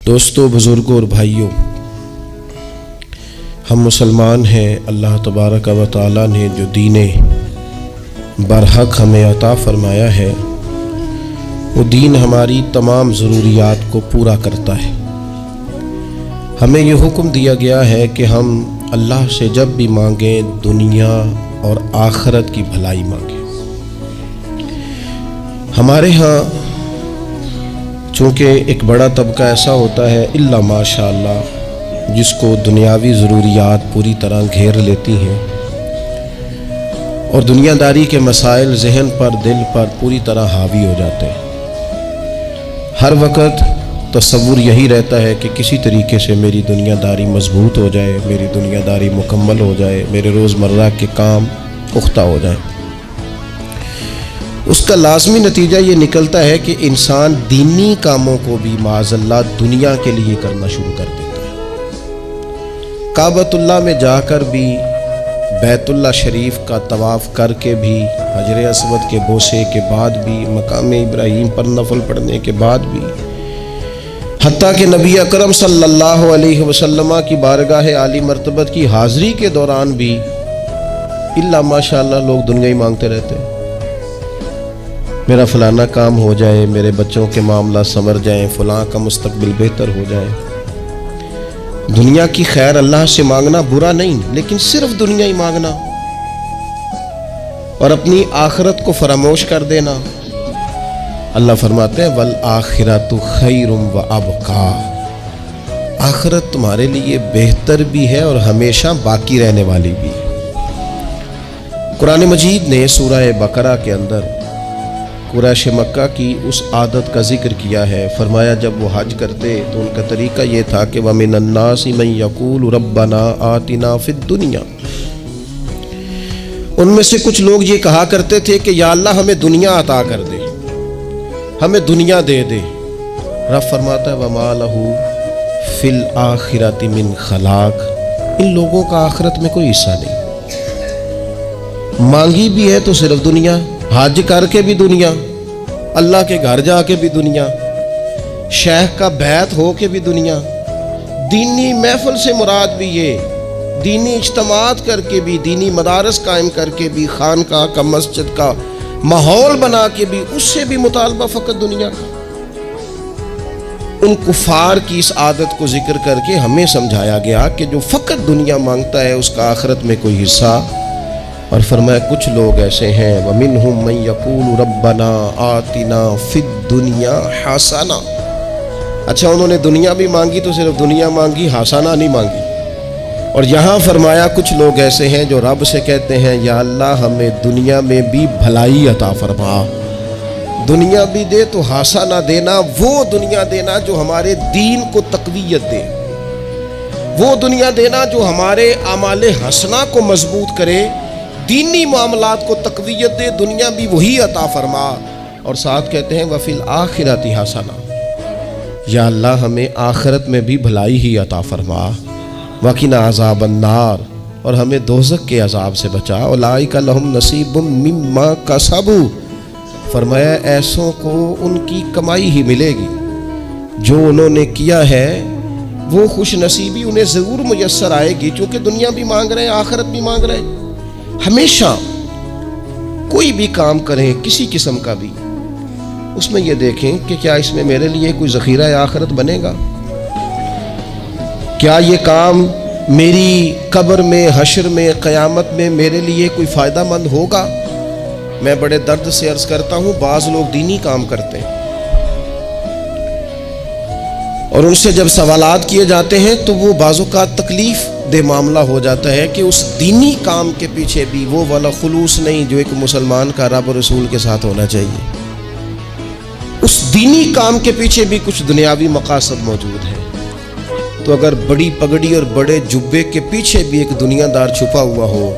دوستو، بزرگوں اور بھائیوں، ہم مسلمان ہیں۔ اللہ تبارک و تعالی نے جو دین برحق ہمیں عطا فرمایا ہے، وہ دین ہماری تمام ضروریات کو پورا کرتا ہے۔ ہمیں یہ حکم دیا گیا ہے کہ ہم اللہ سے جب بھی مانگیں دنیا اور آخرت کی بھلائی مانگیں۔ ہمارے ہاں چونکہ ایک بڑا طبقہ ایسا ہوتا ہے الا ماشاء اللہ جس کو دنیاوی ضروریات پوری طرح گھیر لیتی ہیں اور دنیا داری کے مسائل ذہن پر دل پر پوری طرح حاوی ہو جاتے ہیں۔ ہر وقت تصور یہی رہتا ہے کہ کسی طریقے سے میری دنیا داری مضبوط ہو جائے، میری دنیا داری مکمل ہو جائے، میرے روزمرہ کے کام پختہ ہو جائیں۔ اس کا لازمی نتیجہ یہ نکلتا ہے کہ انسان دینی کاموں کو بھی معاذ اللہ دنیا کے لیے کرنا شروع کر دیتا ہے۔ کعبۃ اللہ میں جا کر بھی، بیت اللہ شریف کا طواف کر کے بھی، حجر اسود کے بوسے کے بعد بھی، مقام ابراہیم پر نفل پڑھنے کے بعد بھی، حتیٰ کہ نبی اکرم صلی اللہ علیہ وسلم کی بارگاہ عالی مرتبت کی حاضری کے دوران بھی الا ماشاء اللہ لوگ دنیا ہی مانگتے رہتے ہیں۔ میرا فلانا کام ہو جائے، میرے بچوں کے معاملات سنور جائیں، فلاں کا مستقبل بہتر ہو جائے۔ دنیا کی خیر اللہ سے مانگنا برا نہیں، لیکن صرف دنیا ہی مانگنا اور اپنی آخرت کو فراموش کر دینا۔ اللہ فرماتے ہیں وَالْآخِرَةُ خَيْرٌ وَأَبْقَىٰ، آخرت تمہارے لیے بہتر بھی ہے اور ہمیشہ باقی رہنے والی بھی۔ قرآن مجید نے سورہ بقرہ کے اندر قریش مکہ کی اس عادت کا ذکر کیا ہے۔ فرمایا جب وہ حج کرتے تو ان کا طریقہ یہ تھا کہ وَمِنَ النَّاسِ مَن يَقُولُ رَبَّنَا آتِنَا فِي الدُّنْيَا، ان میں سے کچھ لوگ یہ کہا کرتے تھے کہ یا اللہ ہمیں دنیا عطا کر دے، ہمیں دنیا دے دے۔ رب فرماتا ہے وَمَا لَهُ فِي الْآخِرَةِ مِنْ خَلَاقٍ، ان لوگوں کا آخرت میں کوئی حصہ نہیں۔ مانگی بھی ہے تو صرف دنیا، حج کر کے بھی دنیا، اللہ کے گھر جا کے بھی دنیا، شیخ کا بیعت ہو کے بھی دنیا، دینی محفل سے مراد بھی یہ، دینی اجتماعات کر کے بھی، دینی مدارس قائم کر کے بھی، خانقاہ کا مسجد کا ماحول بنا کے بھی، اس سے بھی مطالبہ فقط دنیا کا۔ ان کفار کی اس عادت کو ذکر کر کے ہمیں سمجھایا گیا کہ جو فقط دنیا مانگتا ہے اس کا آخرت میں کوئی حصہ، اور فرمایا کچھ لوگ ایسے ہیں وَمِنْهُمْ مَن يَقُولُ رَبَّنَا آتِنَا فِي الدُّنْيَا حَسَنَةً، اچھا انہوں نے دنیا بھی مانگی تو صرف دنیا مانگی، حسنہ نہیں مانگی۔ اور یہاں فرمایا کچھ لوگ ایسے ہیں جو رب سے کہتے ہیں یا اللہ ہمیں دنیا میں بھی بھلائی عطا فرما، دنیا بھی دے تو حسنہ دینا، وہ دنیا دینا جو ہمارے دین کو تقویت دے، وہ دنیا دینا جو ہمارے اعمال حسنہ کو مضبوط کرے، دینی معاملات کو تقویت دے، دنیا بھی وہی عطا فرما۔ اور ساتھ کہتے ہیں وَفِي الْآخِرَةِ حَسَنَةً، یا اللہ ہمیں آخرت میں بھی بھلائی ہی عطا فرما، وَقِنَا عَذَابَ النَّارِ، اور ہمیں دوزخ کے عذاب سے بچا، أُولَٰئِكَ لَهُمْ نَصِيبٌ مِّمَّا كَسَبُوا، فرمایا ایسوں کو ان کی کمائی ہی ملے گی، جو انہوں نے کیا ہے وہ خوش نصیبی انہیں ضرور میسر آئے گی، چونکہ دنیا بھی مانگ رہے ہیں، آخرت بھی مانگ رہے ہیں۔ ہمیشہ کوئی بھی کام کریں کسی قسم کا بھی، اس میں یہ دیکھیں کہ کیا اس میں میرے لیے کوئی ذخیرہ آخرت بنے گا، کیا یہ کام میری قبر میں، حشر میں، قیامت میں میرے لیے کوئی فائدہ مند ہوگا۔ میں بڑے درد سے عرض کرتا ہوں بعض لوگ دینی کام کرتے ہیں اور ان سے جب سوالات کیے جاتے ہیں تو وہ بعض اوقات تکلیف دہ معاملہ ہو جاتا ہے کہ اس دینی کام کے پیچھے بھی وہ والا خلوص نہیں جو ایک مسلمان کا رب اور رسول کے ساتھ ہونا چاہیے، اس دینی کام کے پیچھے بھی کچھ دنیاوی مقاصد موجود ہیں۔ تو اگر بڑی پگڑی اور بڑے جبے کے پیچھے بھی ایک دنیا دار چھپا ہوا ہو،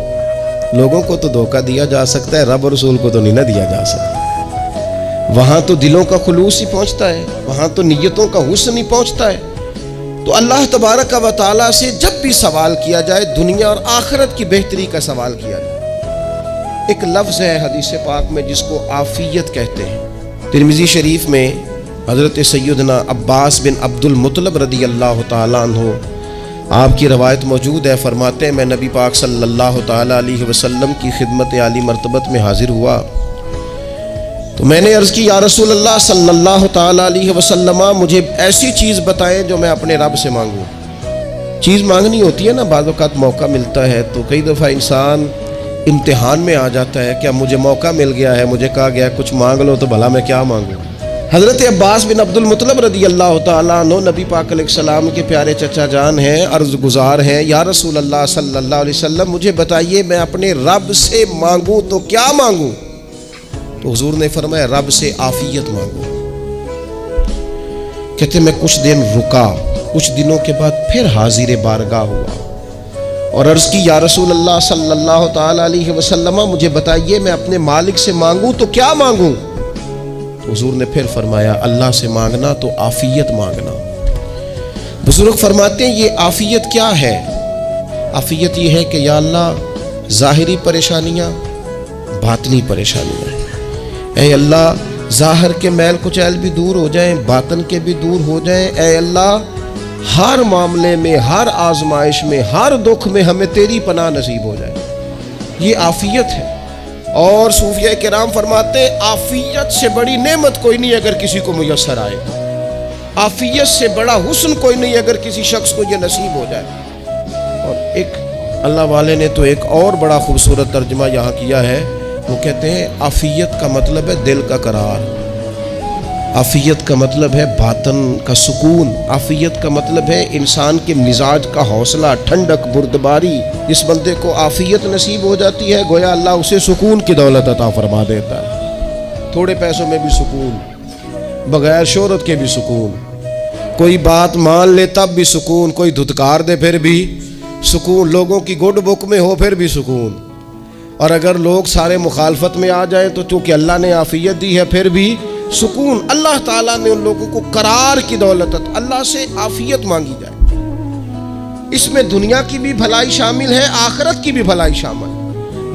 لوگوں کو تو دھوکہ دیا جا سکتا ہے، رب اور رسول کو تو نہیں نہ دیا جا سکتا۔ وہاں تو دلوں کا خلوص ہی پہنچتا ہے، وہاں تو نیتوں کا حسن ہی پہنچتا ہے۔ تو اللہ تبارک و تعالیٰ سے جب بھی سوال کیا جائے دنیا اور آخرت کی بہتری کا سوال کیا جائے۔ ایک لفظ ہے حدیث پاک میں جس کو عافیت کہتے ہیں، ترمذی شریف میں حضرت سیدنا عباس بن عبد المطلب رضی اللہ تعالیٰ عنہ، آپ کی روایت موجود ہے، فرماتے ہیں میں نبی پاک صلی اللہ تعالیٰ علیہ وسلم کی خدمت عالی مرتبت میں حاضر ہوا تو میں نے عرض کی یا رسول اللہ صلی اللہ تعالیٰ علیہ وسلم، مجھے ایسی چیز بتائیں جو میں اپنے رب سے مانگوں۔ چیز مانگنی ہوتی ہے نا، بعض اوقات موقع ملتا ہے تو کئی دفعہ انسان امتحان میں آ جاتا ہے، کیا مجھے موقع مل گیا ہے، مجھے کہا گیا کچھ مانگ لو تو بھلا میں کیا مانگوں۔ حضرت عباس بن عبد المطلب رضی اللہ تعالیٰ عنہ نبی پاک علیہ السلام کے پیارے چچا جان ہیں، عرض گزار ہیں یا رسول اللہ صلی اللہ علیہ وسلم، مجھے بتائیے میں اپنے رب سے مانگوں تو کیا مانگوں؟ تو حضور نے فرمایا رب سے عافیت مانگو۔ کہتے میں کچھ دن رکا، کچھ دنوں کے بعد پھر حاضر بارگاہ ہوا اور عرض کی یا رسول اللہ صلی اللہ تعالیٰ علیہ وسلم، مجھے بتائیے میں اپنے مالک سے مانگوں تو کیا مانگوں؟ تو حضور نے پھر فرمایا اللہ سے مانگنا تو عافیت مانگنا۔ بزرگ فرماتے ہیں یہ عافیت کیا ہے؟ عافیت یہ ہے کہ یا اللہ ظاہری پریشانیاں، باطنی پریشانیاں، اے اللہ ظاہر کے میل کچیل بھی دور ہو جائیں، باطن کے بھی دور ہو جائیں، اے اللہ ہر معاملے میں، ہر آزمائش میں، ہر دکھ میں ہمیں تیری پناہ نصیب ہو جائے، یہ عافیت ہے۔ اور صوفیہ کرام فرماتے ہیں عافیت سے بڑی نعمت کوئی نہیں اگر کسی کو میسر آئے، عافیت سے بڑا حسن کوئی نہیں اگر کسی شخص کو یہ نصیب ہو جائے۔ اور ایک اللہ والے نے تو ایک اور بڑا خوبصورت ترجمہ یہاں کیا ہے، وہ کہتے ہیں عافیت کا مطلب ہے دل کا قرار، عافیت کا مطلب ہے باطن کا سکون، عافیت کا مطلب ہے انسان کے مزاج کا حوصلہ، ٹھنڈک، بردباری۔ اس بندے کو عافیت نصیب ہو جاتی ہے گویا اللہ اسے سکون کی دولت عطا فرما دیتا ہے، تھوڑے پیسوں میں بھی سکون، بغیر شہرت کے بھی سکون، کوئی بات مان لے تب بھی سکون، کوئی دھتکار دے پھر بھی سکون، لوگوں کی گڈ بک میں ہو پھر بھی سکون، اور اگر لوگ سارے مخالفت میں آ جائیں تو چونکہ اللہ نے عافیت دی ہے پھر بھی سکون۔ اللہ تعالیٰ نے ان لوگوں کو قرار کی دولت، اللہ سے عافیت مانگی جائے، اس میں دنیا کی بھی بھلائی شامل ہے، آخرت کی بھی بھلائی شامل ہے۔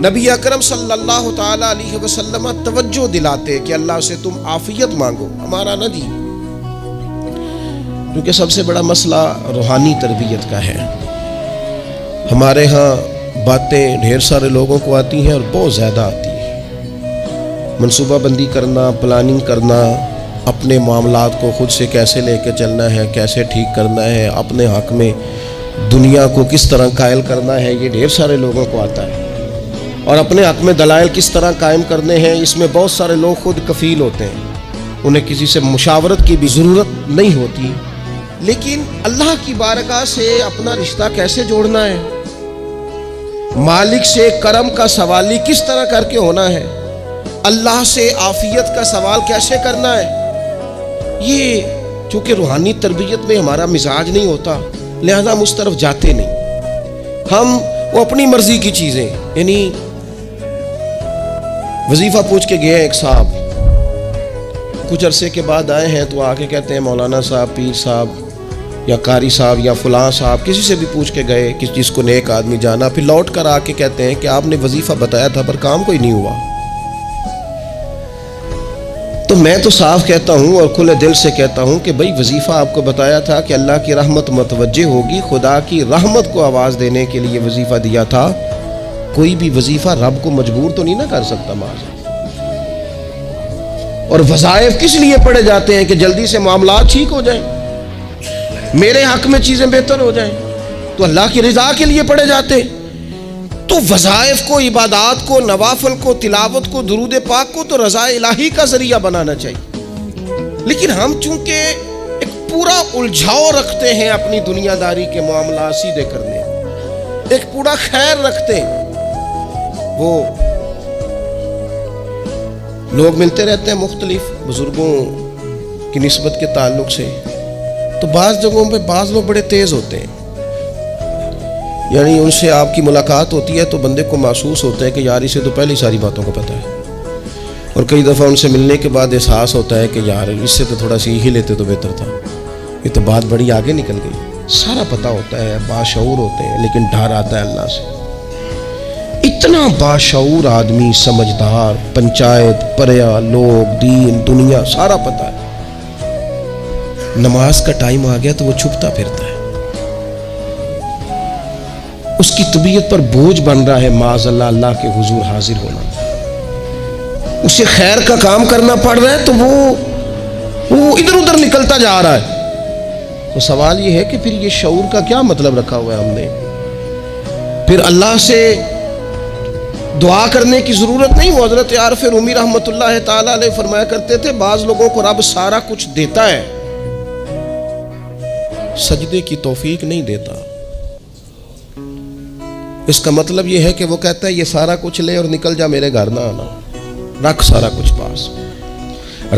نبی اکرم صلی اللہ تعالیٰ علیہ وسلم توجہ دلاتے کہ اللہ سے تم عافیت مانگو، ہمارا نہ جی، کیونکہ سب سے بڑا مسئلہ روحانی تربیت کا ہے۔ ہمارے ہاں باتیں ڈھیر سارے لوگوں کو آتی ہیں اور بہت زیادہ آتی ہیں، منصوبہ بندی کرنا، پلاننگ کرنا، اپنے معاملات کو خود سے کیسے لے کے چلنا ہے، کیسے ٹھیک کرنا ہے، اپنے حق میں دنیا کو کس طرح قائل کرنا ہے، یہ ڈھیر سارے لوگوں کو آتا ہے، اور اپنے حق میں دلائل کس طرح قائم کرنے ہیں، اس میں بہت سارے لوگ خود کفیل ہوتے ہیں، انہیں کسی سے مشاورت کی بھی ضرورت نہیں ہوتی۔ لیکن اللہ کی بارگاہ سے اپنا رشتہ کیسے جوڑنا ہے، مالک سے کرم کا سوالی کس طرح کر کے ہونا ہے، اللہ سے عافیت کا سوال کیسے کرنا ہے، یہ چونکہ روحانی تربیت میں ہمارا مزاج نہیں ہوتا لہذا ہم اس طرف جاتے نہیں، ہم وہ اپنی مرضی کی چیزیں، یعنی وظیفہ پوچھ کے گئے ایک صاحب، کچھ عرصے کے بعد آئے ہیں تو آ کے کہتے ہیں مولانا صاحب، پیر صاحب یا قاری صاحب یا فلاں صاحب، کسی سے بھی پوچھ کے گئے کہ جس کو نیک آدمی جانا، پھر لوٹ کر آ کے کہتے ہیں کہ آپ نے وظیفہ بتایا تھا پر کام کوئی نہیں ہوا۔ تو میں تو صاف کہتا ہوں اور کھلے دل سے کہتا ہوں کہ بھئی وظیفہ آپ کو بتایا تھا کہ اللہ کی رحمت متوجہ ہوگی، خدا کی رحمت کو آواز دینے کے لیے وظیفہ دیا تھا، کوئی بھی وظیفہ رب کو مجبور تو نہیں نہ کر سکتا معاذ۔ اور وظائف کس لیے پڑھے جاتے ہیں کہ جلدی سے معاملات ٹھیک ہو جائیں، میرے حق میں چیزیں بہتر ہو جائیں، تو اللہ کی رضا کے لیے پڑھے جاتے ہیں۔ تو وظائف کو، عبادات کو، نوافل کو، تلاوت کو، درود پاک کو تو رضا الہی کا ذریعہ بنانا چاہیے، لیکن ہم چونکہ ایک پورا الجھاؤ رکھتے ہیں اپنی دنیا داری کے معاملات سیدھے کرنے، ایک پورا خیر رکھتے ہیں، وہ لوگ ملتے رہتے ہیں مختلف بزرگوں کی نسبت کے تعلق سے، تو بعض جگہوں پہ بعض لوگ بڑے تیز ہوتے ہیں، یعنی ان سے آپ کی ملاقات ہوتی ہے تو بندے کو محسوس ہوتا ہے کہ یار اسے تو پہلے ساری باتوں کو پتہ ہے، اور کئی دفعہ ان سے ملنے کے بعد احساس ہوتا ہے کہ یار اس سے تو تھوڑا سیکھ ہی لیتے تو بہتر تھا، یہ تو بات بڑی آگے نکل گئی، سارا پتہ ہوتا ہے، باشعور ہوتے ہیں، لیکن ڈر آتا ہے اللہ سے۔ اتنا باشعور آدمی، سمجھدار، پنچایت، پریا، لوگ، دین، دنیا سارا پتہ ہے، نماز کا ٹائم آ گیا تو وہ چھپتا پھرتا ہے، اس کی طبیعت پر بوجھ بن رہا ہے معاذ اللہ اللہ کے حضور حاضر ہونا، اسے خیر کا کام کرنا پڑ رہا ہے تو وہ ادھر ادھر نکلتا جا رہا ہے۔ تو سوال یہ ہے کہ پھر یہ شعور کا کیا مطلب رکھا ہوا ہے ہم نے؟ پھر اللہ سے دعا کرنے کی ضرورت نہیں۔ وہ حضرت عارف رومی رحمۃ اللہ تعالی علیہ فرمایا کرتے تھے بعض لوگوں کو رب سارا کچھ دیتا ہے، سجدے کی توفیق نہیں دیتا۔ اس کا مطلب یہ ہے کہ وہ کہتا ہے یہ سارا کچھ لے اور نکل جا، میرے گھر نہ آنا، رکھ سارا کچھ پاس۔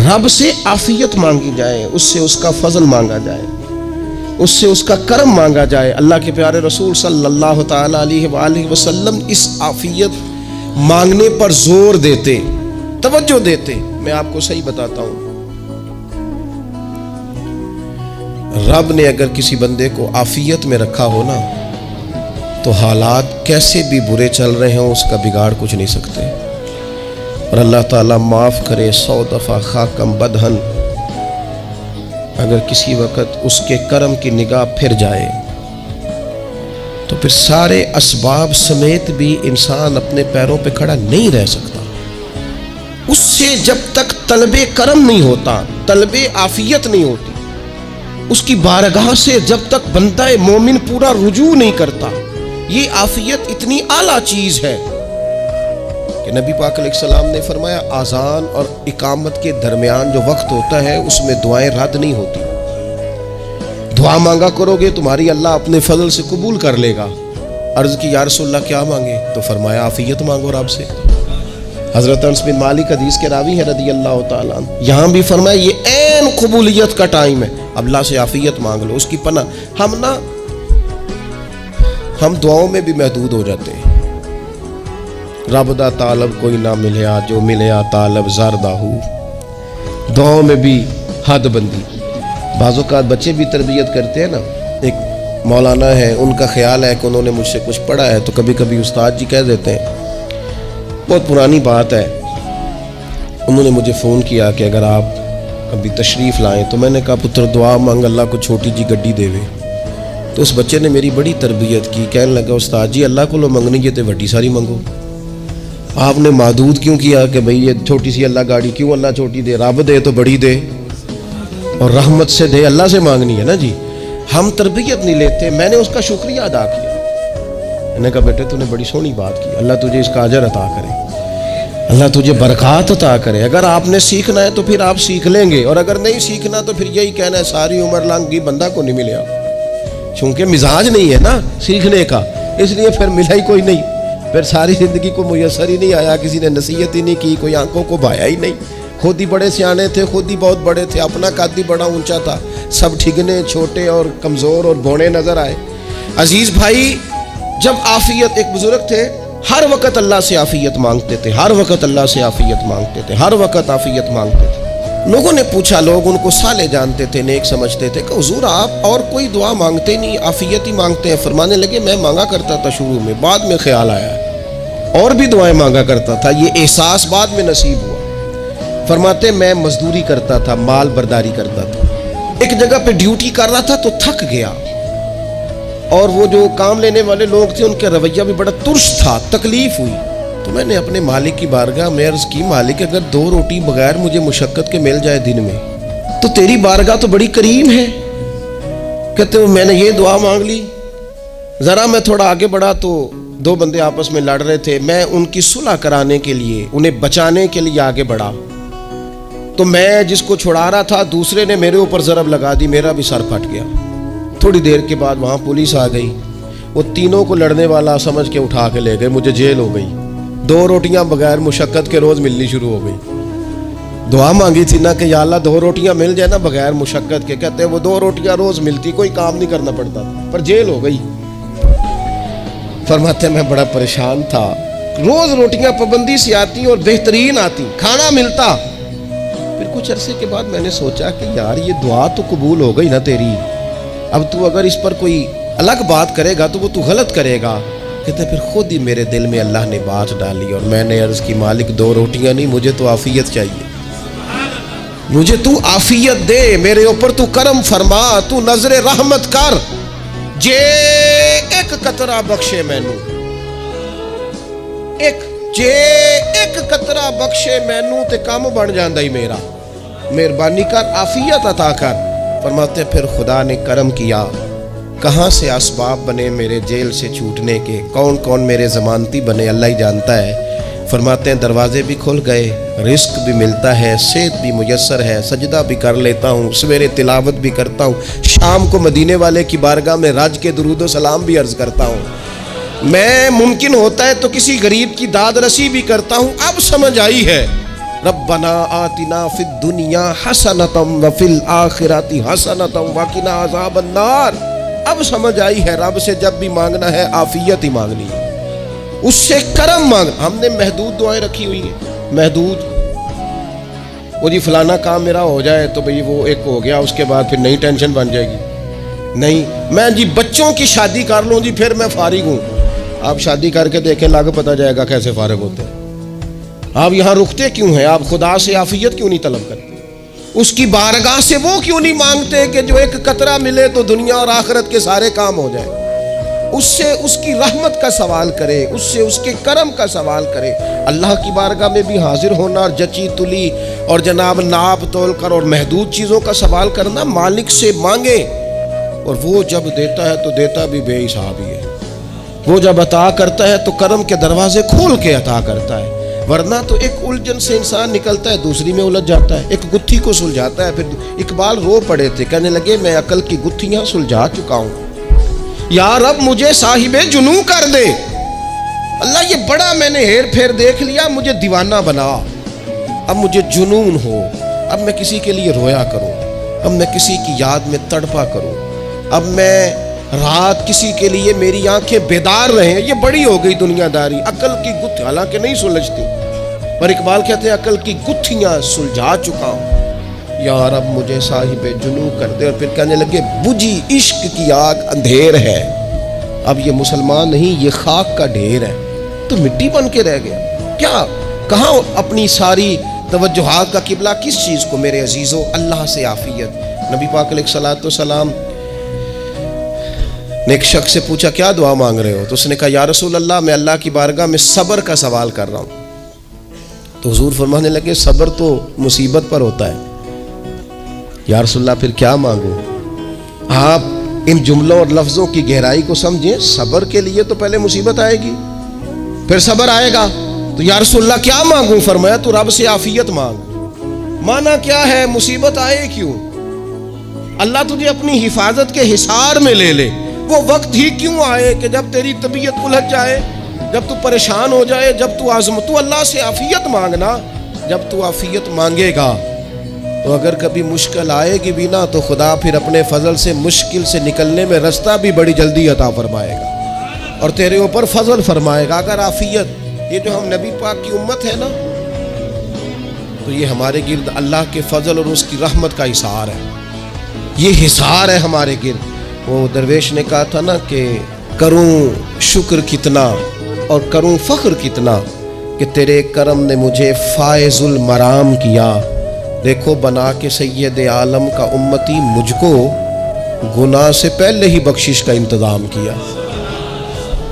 رب سے عافیت مانگی جائے، اس سے اس کا فضل مانگا جائے، اس سے اس کا کرم مانگا جائے۔ اللہ کے پیارے رسول صلی اللہ تعالی علیہ وآلہ وسلم اس عافیت مانگنے پر زور دیتے، توجہ دیتے۔ میں آپ کو صحیح بتاتا ہوں، رب نے اگر کسی بندے کو عافیت میں رکھا ہو نا تو حالات کیسے بھی برے چل رہے ہوں اس کا بگاڑ کچھ نہیں سکتے۔ اور اللہ تعالیٰ معاف کرے 100 دفعہ خاکم بدہن، اگر کسی وقت اس کے کرم کی نگاہ پھر جائے تو پھر سارے اسباب سمیت بھی انسان اپنے پیروں پہ کھڑا نہیں رہ سکتا۔ اس سے جب تک طلب کرم نہیں ہوتا، طلب عافیت نہیں ہوتی، اس کی بارگاہ سے جب تک بندہ مومن پورا رجوع نہیں کرتا، یہ عافیت اتنی اعلیٰ چیز ہے کہ نبی پاک علیہ السلام نے فرمایا اذان اور اقامت کے درمیان جو وقت ہوتا ہے اس میں دعائیں رد نہیں ہوتی۔ دعا مانگا کرو گے تمہاری اللہ اپنے فضل سے قبول کر لے گا۔ عرض کی یا رسول اللہ کیا مانگے؟ تو فرمایا عافیت مانگو رب سے۔ حضرت انس بن مالک حدیث کے راوی ہے رضی اللہ تعالیٰ عنہ، یہاں بھی فرمایا یہ عین قبولیت کا ٹائم ہے، اب اللہ سے عافیت مانگ لو، اس کی پناہ۔ ہم دعاؤں میں بھی محدود ہو جاتے ہیں۔ رب دا طالب کوئی نہ ملیا، جو ملیا طالب زردہ ہو، دعاؤں میں بھی حد بندی۔ بعض اوقات بچے بھی تربیت کرتے ہیں نا، ایک مولانا ہے ان کا خیال ہے کہ انہوں نے مجھ سے کچھ پڑھا ہے تو کبھی کبھی استاد جی کہہ دیتے ہیں، بہت پرانی بات ہے، انہوں نے مجھے فون کیا کہ اگر آپ کبھی تشریف لائیں، تو میں نے کہا پتر دعا مانگ اللہ کو چھوٹی جی گڈی دے وے۔ تو اس بچے نے میری بڑی تربیت کی، کہنے لگا استاد جی اللہ کو لو منگنی ہے تو وڈی ساری منگو، آپ نے محدود کیوں کیا کہ بھئی یہ چھوٹی سی اللہ گاڑی کیوں اللہ چھوٹی دے، رب دے تو بڑی دے اور رحمت سے دے، اللہ سے مانگنی ہے نا جی۔ ہم تربیت نہیں لیتے۔ میں نے اس کا شکریہ ادا کیا، میں نے کہا بیٹے تو نے بڑی سونی بات کی، اللہ تجھے اس کا اجر عطا کرے، اللہ تجھے برکات عطا کرے۔ اگر آپ نے سیکھنا ہے تو پھر آپ سیکھ لیں گے، اور اگر نہیں سیکھنا تو پھر یہی کہنا ہے ساری عمر لنگ گئی بندہ کو نہیں ملیا، چونکہ مزاج نہیں ہے نا سیکھنے کا، اس لیے پھر ملا ہی کوئی نہیں، پھر ساری زندگی کو میسر ہی نہیں آیا، کسی نے نصیحت ہی نہیں کی، کوئی آنکھوں کو بھایا ہی نہیں، خود ہی بڑے سیانے تھے، خود ہی بہت بڑے تھے، اپنا قد ہی بڑا اونچا تھا، سب ٹھگنے چھوٹے اور کمزور اور بونے نظر آئے۔ عزیز بھائی، جب عافیت، ایک بزرگ تھے ہر وقت اللہ سے عافیت مانگتے تھے، ہر وقت اللہ سے عافیت مانگتے تھے، ہر وقت عافیت مانگتے تھے۔ لوگوں نے پوچھا، لوگ ان کو صالح جانتے تھے، نیک سمجھتے تھے کہ حضور آپ اور کوئی دعا مانگتے نہیں، عافیت ہی مانگتے ہیں۔ فرمانے لگے میں مانگا کرتا تھا شروع میں، بعد میں خیال آیا اور بھی دعائیں مانگا کرتا تھا، یہ احساس بعد میں نصیب ہوا۔ فرماتے میں مزدوری کرتا تھا، مال برداری کرتا تھا، ایک جگہ پہ ڈیوٹی کر رہا تھا تو تھک گیا، اور وہ جو کام لینے والے لوگ تھے ان کے رویہ بھی بڑا ترش تھا، تکلیف ہوئی، تو میں نے اپنے مالک کی بارگاہ میں عرض کی مالک اگر 2 روٹی بغیر مجھے مشقت کے مل جائے دن میں تو تیری بارگاہ تو بڑی کریم ہے۔ کہتے ہیں میں نے یہ دعا مانگ لی، ذرا میں تھوڑا آگے بڑھا تو 2 بندے آپس میں لڑ رہے تھے، میں ان کی صلح کرانے کے لیے، انہیں بچانے کے لیے آگے بڑھا، تو میں جس کو چھڑا رہا تھا دوسرے نے میرے اوپر ضرب لگا دی، میرا بھی سر پھٹ گیا۔ تھوڑی دیر کے بعد وہاں پولیس آ گئی، وہ تینوں کو لڑنے والا سمجھ کے اٹھا کے لے گئے، مجھے جیل ہو گئی۔ 2 روٹیاں بغیر مشقت کے روز ملنی شروع ہو گئی۔ دعا مانگی تھی نا کہ یا اللہ 2 روٹیاں مل جائے نا بغیر مشقت کے، کہتے ہیں وہ 2 روٹیاں روز ملتی، کوئی کام نہیں کرنا پڑتا، پر جیل ہو گئی۔ فرماتے میں بڑا پریشان تھا، روز روٹیاں پابندی سے آتی اور بہترین آتی، کھانا ملتا۔ پھر کچھ عرصے کے بعد میں نے سوچا کہ یار یہ دعا تو قبول ہو گئی نا تیری، اب تو اگر اس پر کوئی الگ بات کرے گا تو وہ تو غلط کرے گا۔ کہتے پھر خود ہی میرے دل میں اللہ نے بات ڈالی اور میں نے عرض کی مالک 2 روٹیاں نہیں، مجھے تو عافیت چاہیے، مجھے تو آفیت دے, میرے اوپر تو کرم فرما, تو نظر رحمت کر, جے ایک قطرہ بخشے مینوں, جے ایک قطرہ بخشے مینوں تے کام بن جاندا ہی میرا, مہربانی کر, آفیت عطا کر. فرماتے پھر خدا نے کرم کیا, کہاں سے اسباب بنے میرے جیل سے چھوٹنے کے, کون کون میرے ضمانتی بنے اللہ ہی جانتا ہے. فرماتے ہیں دروازے بھی کھل گئے, رزق بھی ملتا ہے, صحت بھی میسر ہے, سجدہ بھی کر لیتا ہوں, سویرے تلاوت بھی کرتا ہوں, شام کو مدینے والے کی بارگاہ میں رج کے درود و سلام بھی عرض کرتا ہوں, میں ممکن ہوتا ہے تو کسی غریب کی داد رسی بھی کرتا ہوں. اب سمجھ آئی ہے ربنا آتنا فی الدنیا حسنۃ وفی الآخرۃ حسنۃ وقنا عذاب النار. اب سمجھ آئی ہے رب سے جب بھی مانگنا ہے آفیت ہی مانگنی ہے, اس سے کرم مانگ. ہم نے محدود دعائیں رکھی ہوئی ہیں, محدود, وہ جی فلانا کام میرا ہو جائے تو بھئی وہ ایک ہو گیا, اس کے بعد پھر نئی ٹینشن بن جائے گی. نہیں, میں جی بچوں کی شادی کر لوں جی پھر میں فارغ ہوں. آپ شادی کر کے دیکھیں, لاگ پتہ جائے گا کیسے فارغ ہوتے ہیں. آپ یہاں رکتے کیوں ہیں؟ آپ خدا سے عافیت کیوں نہیں طلب کرتے؟ اس کی بارگاہ سے وہ کیوں نہیں مانگتے کہ جو ایک قطرہ ملے تو دنیا اور آخرت کے سارے کام ہو جائیں؟ اس سے اس کی رحمت کا سوال کرے, اس سے اس کے کرم کا سوال کرے. اللہ کی بارگاہ میں بھی حاضر ہونا اور جچی تلی اور جناب ناپ تول کر اور محدود چیزوں کا سوال کرنا, مالک سے مانگے. اور وہ جب دیتا ہے تو دیتا بھی بے حساب ہی ہے. وہ جب عطا کرتا ہے تو کرم کے دروازے کھول کے عطا کرتا ہے, ورنہ تو ایک الجھن سے انسان نکلتا ہے دوسری میں الجھ جاتا ہے. ایک گتھی کو سلجھاتا ہے, پھر اقبال رو پڑے تھے, کہنے لگے میں عقل کی گتھیاں سلجھا چکا ہوں, یا رب مجھے صاحب جنوں کر دے. اللہ یہ بڑا میں نے ہیر پھیر دیکھ لیا, مجھے دیوانہ بنا, اب مجھے جنون ہو, اب میں کسی کے لیے رویا کروں, اب میں کسی کی یاد میں تڑپا کروں, اب میں رات کسی کے لیے میری آنکھیں بیدار رہیں. یہ بڑی ہو گئی دنیا داری, عقل کی گتھی حالانکہ نہیں سلجھتی, پر اقبال کہتے ہیں عقل کی گتھیاں سلجھا چکا ہوں, یا رب مجھے صاحب جنوں کر دے. اور پھر کہنے لگے بجھی عشق کی آگ اندھیر ہے, اب یہ مسلمان نہیں یہ خاک کا ڈھیر ہے. تو مٹی بن کے رہ گیا کیا؟ کہاں اپنی ساری توجہات کا قبلہ کس چیز کو؟ میرے عزیزو, اللہ سے عافیت. نبی پاک علیہ الصلوۃ والسلام نے ایک شخص سے پوچھا کیا دعا مانگ رہے ہو؟ تو اس نے کہا یا رسول اللہ میں اللہ کی بارگاہ میں صبر کا سوال کر رہا ہوں. تو حضور فرمانے لگے صبر تو مصیبت پر ہوتا ہے. یا رسول اللہ پھر کیا مانگوں؟ آپ ان جملوں اور لفظوں کی گہرائی کو سمجھیں. صبر کے لیے تو پہلے مصیبت آئے گی, پھر صبر آئے گا. تو یا رسول اللہ کیا مانگوں؟ فرمایا تو رب سے عافیت مانگ. مانا کیا ہے؟ مصیبت آئے کیوں؟ اللہ تجھے اپنی حفاظت کے حصار میں لے لے. وہ وقت ہی کیوں آئے کہ جب تیری طبیعت الجھ جائے, جب تو پریشان ہو جائے, جب تو تو اللہ سے عافیت مانگنا. جب تو عافیت مانگے گا تو اگر کبھی مشکل آئے گی بھی نا تو خدا پھر اپنے فضل سے مشکل سے نکلنے میں رستہ بھی بڑی جلدی عطا فرمائے گا اور تیرے اوپر فضل فرمائے گا. اگر عافیت, یہ جو ہم نبی پاک کی امت ہے نا, تو یہ ہمارے گرد اللہ کے فضل اور اس کی رحمت کا حصار ہے. یہ حصار ہے ہمارے گرد. وہ درویش نے کہا تھا نا کہ کروں شکر کتنا اور کروں فخر کتنا کہ تیرے کرم نے مجھے فائز المرام کیا. دیکھو بنا کے سید عالم کا امتی مجھ کو گناہ سے پہلے ہی بخشش کا انتظام کیا.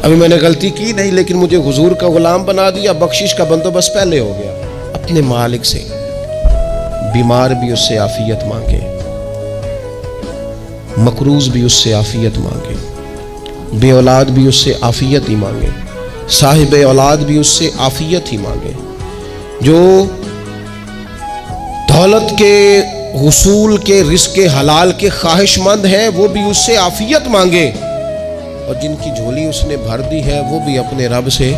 ابھی میں نے غلطی کی نہیں, لیکن مجھے حضور کا غلام بنا دیا, بخشش کا بندوبست پہلے ہو گیا. اپنے مالک سے بیمار بھی اس سے عافیت مانگے, مقروض بھی اس سے عافیت مانگے, بے اولاد بھی اس سے عافیت ہی مانگے, صاحب اولاد بھی اس سے عافیت ہی مانگے. جو دولت کے حصول کے رزق حلال کے خواہش مند ہیں وہ بھی اس سے عافیت مانگے, اور جن کی جھولی اس نے بھر دی ہے وہ بھی اپنے رب سے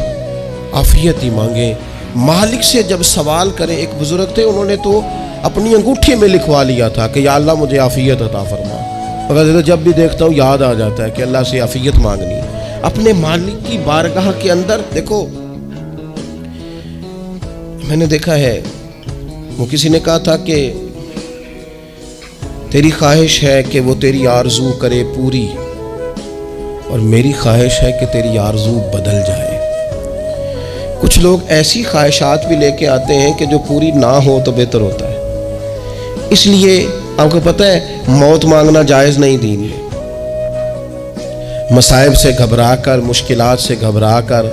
عافیت ہی مانگے. مالک سے جب سوال کرے, ایک بزرگ تھے انہوں نے تو اپنی انگوٹھی میں لکھوا لیا تھا کہ یا اللہ مجھے عافیت عطا فرما. مگر جب بھی دیکھتا ہوں یاد آ جاتا ہے کہ اللہ سے عافیت مانگنی ہے اپنے مالک کی بارگاہ کے اندر. دیکھو میں نے دیکھا ہے, وہ کسی نے کہا تھا کہ تیری خواہش ہے کہ وہ تیری آرزو کرے پوری, اور میری خواہش ہے کہ تیری آرزو بدل جائے. کچھ لوگ ایسی خواہشات بھی لے کے آتے ہیں کہ جو پوری نہ ہو تو بہتر ہوتا ہے. اس لیے آپ کو پتہ ہے موت مانگنا جائز نہیں دین میں. مصائب سے گھبرا کر، مشکلات سے گھبرا کر،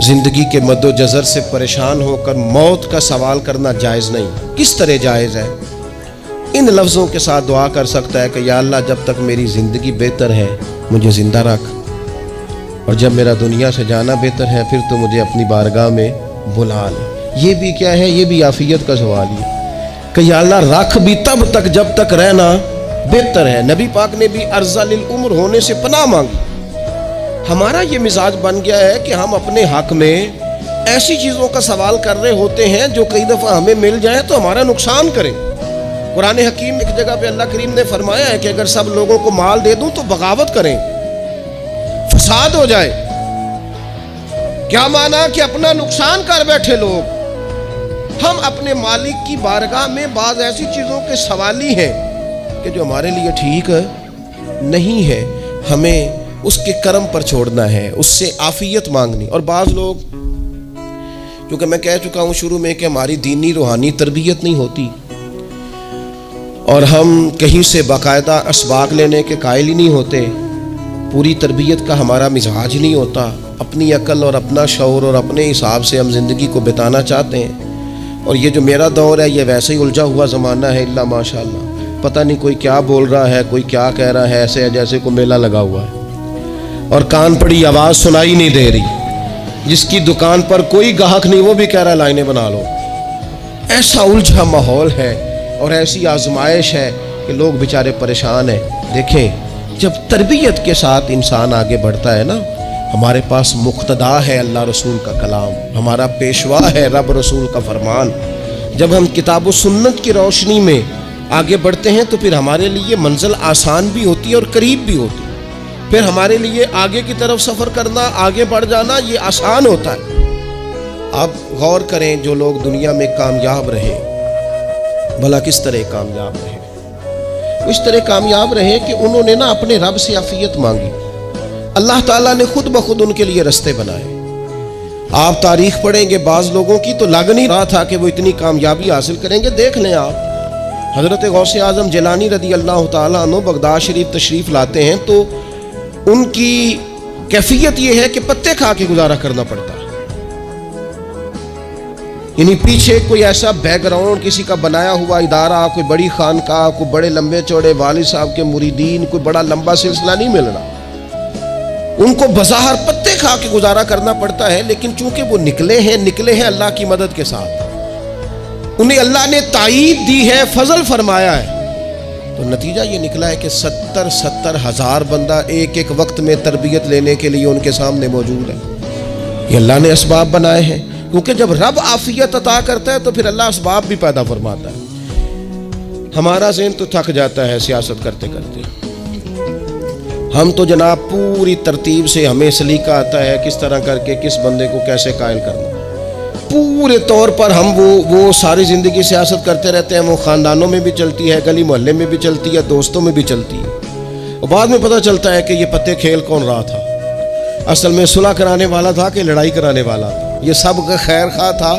زندگی کے مد و جزر سے پریشان ہو کر موت کا سوال کرنا جائز نہیں. کس طرح جائز ہے؟ ان لفظوں کے ساتھ دعا کر سکتا ہے کہ یا اللہ جب تک میری زندگی بہتر ہے مجھے زندہ رکھ، اور جب میرا دنیا سے جانا بہتر ہے پھر تو مجھے اپنی بارگاہ میں بلا لے. یہ بھی کیا ہے؟ یہ بھی عافیت کا سوال ہے کہ یا اللہ رکھ بھی تب تک جب تک رہنا بہتر ہے. نبی پاک نے بھی ارذل العمر ہونے سے پناہ مانگی. ہمارا یہ مزاج بن گیا ہے کہ ہم اپنے حق میں ایسی چیزوں کا سوال کر رہے ہوتے ہیں جو کئی دفعہ ہمیں مل جائیں تو ہمارا نقصان کریں. قرآن حکیم ایک جگہ پہ اللہ کریم نے فرمایا ہے کہ اگر سب لوگوں کو مال دے دوں تو بغاوت کریں، فساد ہو جائے. کیا مانا؟ کہ اپنا نقصان کر بیٹھے لوگ. ہم اپنے مالک کی بارگاہ میں بعض ایسی چیزوں کے سوالی ہیں کہ جو ہمارے لیے ٹھیک نہیں ہے، ہمیں اس کے کرم پر چھوڑنا ہے، اس سے عافیت مانگنی. اور بعض لوگ، کیونکہ میں کہہ چکا ہوں شروع میں کہ ہماری دینی روحانی تربیت نہیں ہوتی اور ہم کہیں سے باقاعدہ اسباق لینے کے قائل ہی نہیں ہوتے، پوری تربیت کا ہمارا مزاج نہیں ہوتا، اپنی عقل اور اپنا شعور اور اپنے حساب سے ہم زندگی کو بتانا چاہتے ہیں. اور یہ جو میرا دور ہے یہ ویسے ہی الجھا ہوا زمانہ ہے، اللہ ماشاء اللہ. پتہ نہیں کوئی کیا بول رہا ہے، کوئی کیا کہہ رہا ہے، ایسے ہے جیسے کوئی میلہ لگا ہوا ہے اور کان پڑی آواز سنائی نہیں دے رہی. جس کی دکان پر کوئی گاہک نہیں وہ بھی کہہ رہا ہے لائنیں بنا لو. ایسا الجھا ماحول ہے اور ایسی آزمائش ہے کہ لوگ بیچارے پریشان ہیں. دیکھیں جب تربیت کے ساتھ انسان آگے بڑھتا ہے نا، ہمارے پاس مقتدا ہے اللہ رسول کا کلام، ہمارا پیشوا ہے رب رسول کا فرمان. جب ہم کتاب و سنت کی روشنی میں آگے بڑھتے ہیں تو پھر ہمارے لیے منزل آسان بھی ہوتی ہے اور قریب بھی ہوتی ہے. پھر ہمارے لیے آگے کی طرف سفر کرنا، آگے بڑھ جانا یہ آسان ہوتا ہے. آپ غور کریں جو لوگ دنیا میں کامیاب رہے، بھلا کس طرح کامیاب رہے؟ اس طرح کامیاب رہے کہ انہوں نے نا اپنے رب سے عافیت مانگی. اللہ تعالیٰ نے خود بخود ان کے لیے رستے بنائے. آپ تاریخ پڑھیں گے بعض لوگوں کی تو لگ نہیں رہا تھا کہ وہ اتنی کامیابی حاصل کریں گے. دیکھ لیں آپ حضرت غوث اعظم جیلانی رضی اللہ تعالیٰ عنہ بغداد شریف تشریف لاتے ہیں تو ان کی کیفیت یہ ہے کہ پتے کھا کے گزارا کرنا پڑتا ہے. یعنی پیچھے کوئی ایسا بیک گراؤنڈ کسی کا بنایا ہوا ادارہ، کوئی بڑی خانقاہ، کوئی بڑے لمبے چوڑے والد صاحب کے مریدین، کوئی بڑا لمبا سلسلہ نہیں مل رہا. ان کو بظاہر پتے کھا کے گزارا کرنا پڑتا ہے، لیکن چونکہ وہ نکلے ہیں اللہ کی مدد کے ساتھ، انہیں اللہ نے تائید دی ہے، فضل فرمایا ہے. تو نتیجہ یہ نکلا ہے کہ 70 ہزار بندہ ایک ایک وقت میں تربیت لینے کے لیے ان کے سامنے موجود ہے. یہ اللہ نے اسباب بنائے ہیں، کیونکہ جب رب عافیت عطا کرتا ہے تو پھر اللہ اسباب بھی پیدا فرماتا ہے. ہمارا ذہن تو تھک جاتا ہے سیاست کرتے کرتے. ہم تو جناب پوری ترتیب سے ہمیں سلیقہ آتا ہے کس طرح کر کے کس بندے کو کیسے قائل کرنا. پورے طور پر ہم وہ ساری زندگی سیاست کرتے رہتے ہیں. وہ خاندانوں میں بھی چلتی ہے، گلی محلے میں بھی چلتی ہے، دوستوں میں بھی چلتی ہے. اور بعد میں پتہ چلتا ہے کہ یہ پتے کھیل کون رہا تھا. اصل میں صلح کرانے والا تھا کہ لڑائی کرانے والا تھا. یہ سب کا خیر خواہ تھا،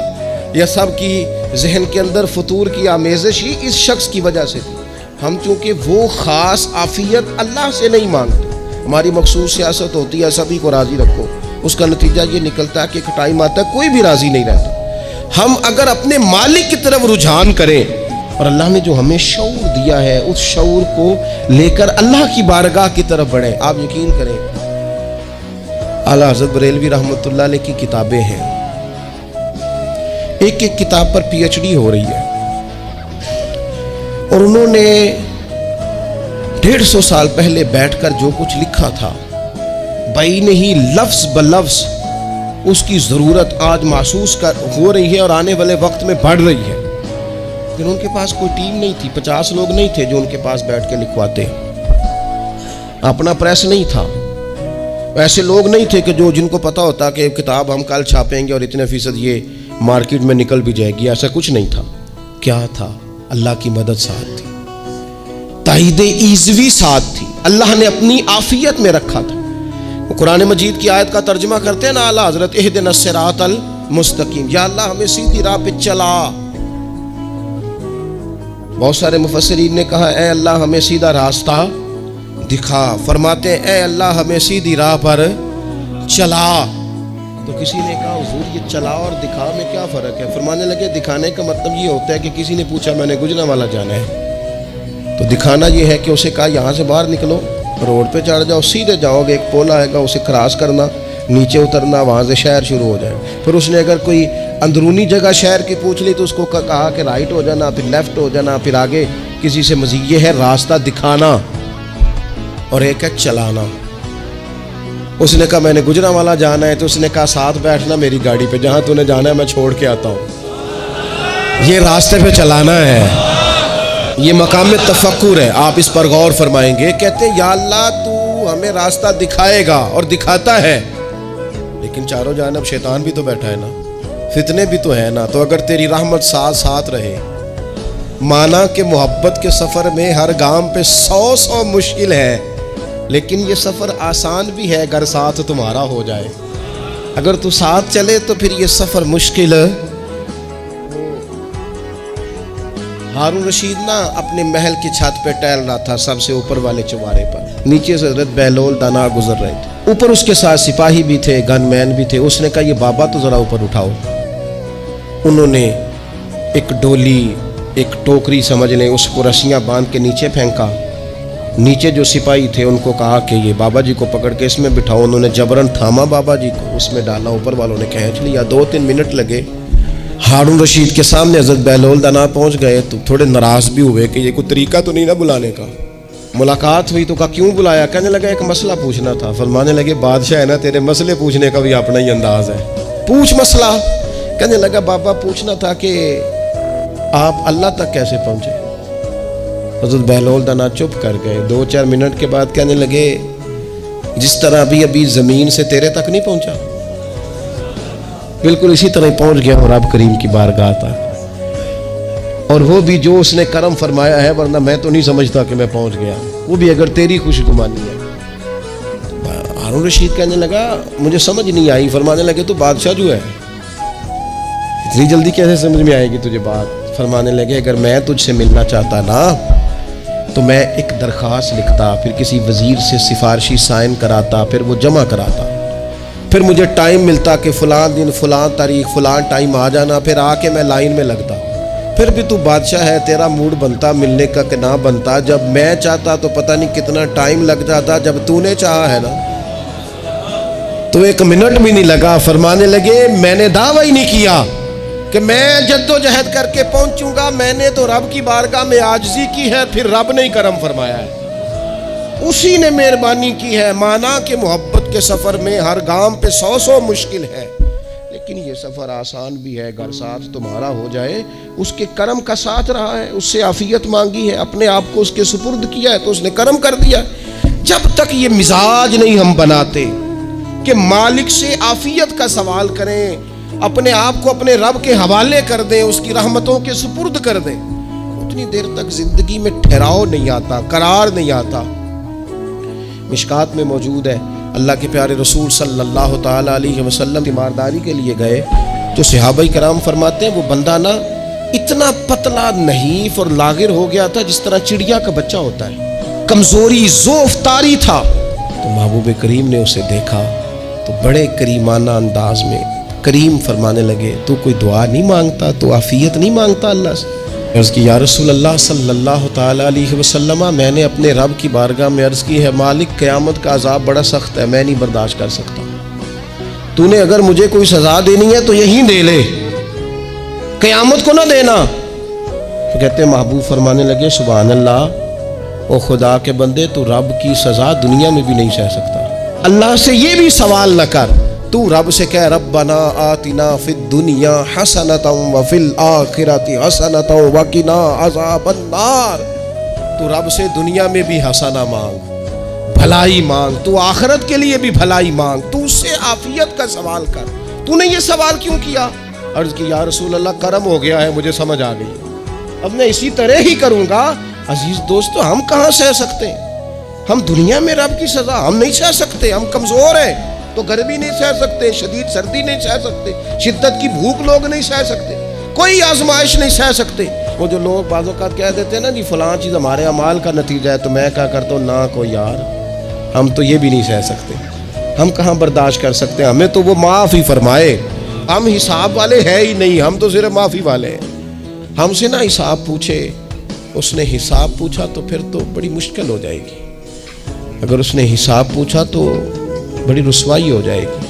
یہ سب کی ذہن کے اندر فطور کی آمیزش ہی اس شخص کی وجہ سے تھی. ہم چونکہ وہ خاص عافیت اللہ سے نہیں مانگتے، ہماری مخصوص سیاست ہوتی ہے سبھی کو راضی رکھو. اس کا نتیجہ یہ نکلتا ہے کہ ایک ٹائم آتا ہے کوئی بھی راضی نہیں رہتا. ہم اگر اپنے مالک کی طرف رجحان کریں اور اللہ نے جو ہمیں شعور دیا ہے اس شعور کو لے کر اللہ کی بارگاہ کی طرف بڑھیں. آپ یقین کریں اعلیٰ حضرت بریلوی رحمۃ اللہ علیہ کی کتابیں ہیں، ایک ایک کتاب پر پی ایچ ڈی ہو رہی ہے، اور انہوں نے 150 سال پہلے بیٹھ کر جو کچھ لکھا تھا بھائی نہیں لفظ بلفظ اس کی ضرورت آج محسوس ہو رہی ہے اور آنے والے وقت میں بڑھ رہی ہے. لیکن ان کے پاس کوئی ٹیم نہیں تھی، 50 لوگ نہیں تھے جو ان کے پاس بیٹھ کے لکھواتے. اپنا پریس نہیں تھا، ایسے لوگ نہیں تھے کہ جن کو پتا ہوتا کہ کتاب ہم کل چھاپیں گے اور اتنے فیصد یہ مارکیٹ میں نکل بھی جائے گی. ایسا کچھ نہیں تھا. کیا تھا؟ اللہ کی مدد ساتھ تھی، تائید ایزوی ساتھ تھی. اللہ نے اپنی عافیت میں رکھا تھا. قرآن مجید کی آیت کا ترجمہ کرتے ہیں نا اعلیٰ حضرت اہدنا الصراط المستقیم، یا اللہ ہمیں سیدھی راہ پہ چلا. بہت سارے مفسرین نے کہا اے اللہ ہمیں سیدھا راستہ دکھا، فرماتے ہیں اے اللہ ہمیں سیدھی راہ پر چلا۔ تو کسی نے کہا حضور یہ چلا اور دکھا میں کیا فرق ہے؟ فرمانے لگے دکھانے کا مطلب یہ ہوتا ہے کہ کسی نے پوچھا میں نے گجرانوالہ جانا ہے، تو دکھانا یہ ہے کہ اسے کہا یہاں سے باہر نکلو، روڈ پہ چڑھ جاؤ، سیدھے جاؤ گے، ایک پول آئے گا اسے کراس کرنا، نیچے اترنا، وہاں سے شہر شروع ہو جائے۔ پھر اس نے اگر کوئی اندرونی جگہ شہر کی پوچھ لی تو اس کو کہا کہ رائٹ ہو جانا، پھر لیفٹ ہو جانا، پھر آگے کسی سے مزید۔ یہ ہے راستہ دکھانا اور ایک ہے چلانا۔ اس نے کہا میں نے گجرانوالہ جانا ہے، تو اس نے کہا ساتھ بیٹھنا میری گاڑی پہ، جہاں تو نے جانا ہے میں چھوڑ کے آتا ہوں۔ یہ راستے پہ چلانا ہے، یہ مقام تفکر ہے۔ آپ اس پر غور فرمائیں گے، کہتے ہیں یا اللہ تو ہمیں راستہ دکھائے گا اور دکھاتا ہے، لیکن چاروں جانب شیطان بھی تو بیٹھا ہے نا، فتنے بھی تو ہے نا، تو اگر تیری رحمت ساتھ رہے، مانا کہ محبت کے سفر میں ہر گام پہ 100 مشکل ہے، لیکن یہ سفر آسان بھی ہے اگر ساتھ تمہارا ہو جائے۔ اگر تو ساتھ چلے تو پھر یہ سفر مشکل۔ ہارون رشید نا اپنے محل کی چھت پہ ٹہل رہا تھا، سب سے اوپر والے چوارے پر، نیچے سے حضرت بہلول دانا گزر رہے تھے، اوپر اس کے ساتھ سپاہی بھی تھے، گن مین بھی تھے۔ اس نے کہا یہ بابا تو ذرا اوپر اٹھاؤ۔ انہوں نے ایک ڈولی، ایک ٹوکری سمجھ لیں، اس کو رسیاں باندھ کے نیچے پھینکا۔ نیچے جو سپاہی تھے ان کو کہا کہ یہ بابا جی کو پکڑ کے اس میں بٹھاؤ۔ انہوں نے جبرن تھاما بابا جی کو، اس میں ڈالا، اوپر والوں نے کھینچ لیا۔ 2-3 منٹ لگے۔ ہارون رشید کے سامنے حضرت بہلول دانا پہنچ گئے تو تھوڑے ناراض بھی ہوئے کہ یہ کوئی طریقہ تو نہیں نا بلانے کا۔ ملاقات ہوئی تو کہا کیوں بلایا؟ کہنے لگا ایک مسئلہ پوچھنا تھا۔ فرمانے لگے بادشاہ ہے نا، تیرے مسئلے پوچھنے کا بھی اپنا ہی انداز ہے، پوچھ مسئلہ۔ کہنے لگا بابا پوچھنا تھا کہ آپ اللہ تک کیسے پہنچے؟ حضرت بہلول دانا چپ کر گئے۔ 2-4 منٹ کے بعد کہنے لگے جس طرح ابھی زمین سے تیرے تک نہیں پہنچا، بالکل اسی طرح پہنچ گیا اور رب کریم کی بارگاہ تک، اور وہ بھی جو اس نے کرم فرمایا ہے، ورنہ میں تو نہیں سمجھتا کہ میں پہنچ گیا، وہ بھی اگر تیری خوش گمانی ہے۔ ہارون رشید کہنے لگا مجھے سمجھ نہیں آئی۔ فرمانے لگے تو بادشاہ جو ہے اتنی جلدی کیسے سمجھ میں آئے گی تجھے بات؟ فرمانے لگے اگر میں تجھ سے ملنا چاہتا نا تو میں ایک درخواست لکھتا، پھر کسی وزیر سے سفارشی سائن کراتا، پھر وہ جمع کراتا، پھر مجھے ٹائم ملتا کہ فلاں دن فلاں تاریخ فلاں ٹائم آ جانا، پھر آ کے میں لائن میں لگتا۔ پھر بھی تو بادشاہ ہے، تیرا موڈ بنتا ملنے کا کہ نہ بنتا؟ جب میں چاہتا تو پتہ نہیں کتنا ٹائم لگ جاتا، جب تو نے چاہا ہے نا تو 1 منٹ بھی نہیں لگا۔ فرمانے لگے میں نے دعویٰ ہی نہیں کیا کہ میں جدوجہد کر کے پہنچوں گا، میں نے تو رب کی بارگاہ میں عاجزی کی ہے، پھر رب نے ہی کرم فرمایا ہے، اسی نے مہربانی کی ہے۔ مانا کہ محبت کے سفر میں ہر گام پہ 100 مشکل ہے، لیکن یہ سفر آسان بھی ہے اگر ساتھ تمہارا ہو جائے۔ اس کے کرم کا ساتھ رہا ہے، اس سے عافیت مانگی ہے، اپنے آپ کو اس کے سپرد کیا ہے تو اس نے کرم کر دیا۔ جب تک یہ مزاج نہیں ہم بناتے کہ مالک سے عافیت کا سوال کریں، اپنے آپ کو اپنے رب کے حوالے کر دیں، اس کی رحمتوں کے سپرد کر دیں، اتنی دیر تک زندگی میں ٹھہراؤ نہیں آتا، قرار نہیں آتا۔ مشکات میں موجود ہے، اللہ کے پیارے رسول صلی اللہ تعالیٰ علیہ وسلم تیمارداری کے لیے گئے تو صحابہ کرام فرماتے ہیں وہ بندہ نا اتنا پتلا نحیف اور لاغر ہو گیا تھا جس طرح چڑیا کا بچہ ہوتا ہے، کمزوری ضعف طاری تھا۔ تو محبوب کریم نے اسے دیکھا تو بڑے کریمانہ انداز میں کریم فرمانے لگے تو کوئی دعا نہیں مانگتا، تو عافیت نہیں مانگتا اللہ سے؟ عرض کی یا رسول اللہ صلی اللہ تعالیٰ علیہ وسلم، میں نے اپنے رب کی بارگاہ میں عرض کی ہے مالک قیامت کا عذاب بڑا سخت ہے، میں نہیں برداشت کر سکتا، تو نے اگر مجھے کوئی سزا دینی ہے تو یہیں دے لے، قیامت کو نہ دینا۔ تو کہتے ہیں محبوب فرمانے لگے سبحان اللہ، او خدا کے بندے تو رب کی سزا دنیا میں بھی نہیں سہ سکتا، اللہ سے یہ بھی سوال نہ کر، تو رب سے کہہ ربنا آتنا فی الدنیا حسنۃ وفی الآخرۃ حسنۃ وقنا عذاب النار۔ تو رب سے دنیا میں بھی حسنہ مانگ، بھلائی مانگ، تو آخرت کے لیے بھی بھلائی مانگ، تو اس سے عافیت کا سوال کر۔ تو نے یہ سوال کیوں کیا؟ عرض کی یا رسول اللہ کرم ہو گیا ہے، مجھے سمجھ آ گئی، اب میں اسی طرح ہی کروں گا۔ عزیز دوستو ہم کہاں سہ سکتے ہیں؟ ہم دنیا میں رب کی سزا ہم نہیں سہ سکتے، ہم کمزور ہیں تو گرمی نہیں سہ سکتے، شدید سردی نہیں سہ سکتے، شدت کی بھوک لوگ نہیں سہ سکتے، کوئی آزمائش نہیں سہ سکتے۔ وہ جو لوگ بعض اوقات کہہ دیتے ہیں نا جی فلاں چیز ہمارے اعمال کا نتیجہ ہے، تو میں کیا کرتا ہوں، نہ کو یار، ہم تو یہ بھی نہیں سہ سکتے، ہم کہاں برداشت کر سکتے ہیں، ہمیں تو وہ معاف ہی فرمائے، ہم حساب والے ہے ہی نہیں، ہم تو صرف معافی والے ہیں۔ ہم سے نہ حساب پوچھے، اس نے حساب پوچھا تو پھر تو بڑی مشکل ہو جائے گی، اگر اس نے حساب پوچھا تو بڑی رسوائی ہو جائے گی،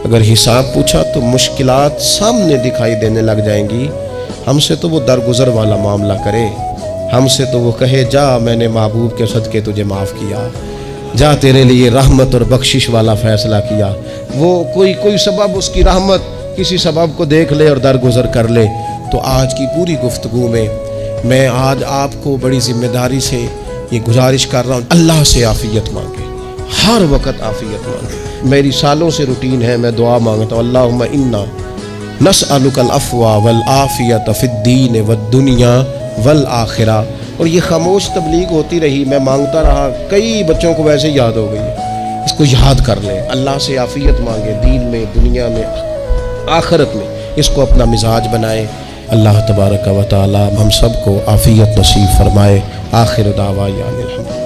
اگر حساب پوچھا تو مشکلات سامنے دکھائی دینے لگ جائیں گی۔ ہم سے تو وہ درگزر والا معاملہ کرے، ہم سے تو وہ کہے جا میں نے محبوب کے صدقے تجھے معاف کیا، جا تیرے لیے رحمت اور بخشش والا فیصلہ کیا۔ وہ کوئی سبب اس کی رحمت کسی سبب کو دیکھ لے اور درگزر کر لے۔ تو آج کی پوری گفتگو میں آج آپ کو بڑی ذمہ داری سے یہ گزارش کر رہا ہوں، اللہ سے عافیت مانگے، ہر وقت عافیت مانگے۔ میری سالوں سے روٹین ہے، میں دعا مانگتا ہوں، اللہم انا نسألک العفو والعافیت فی الدین والدنیا والآخرہ۔ اور یہ خاموش تبلیغ ہوتی رہی، میں مانگتا رہا، کئی بچوں کو ویسے یاد ہو گئی ہے، اس کو یاد کر لیں، اللہ سے عافیت مانگے، دین میں، دنیا میں، آخرت میں، اس کو اپنا مزاج بنائیں۔ اللہ تبارک و تعالی ہم سب کو عافیت نصیب فرمائے۔ آخر دعوانا الحمدللہ۔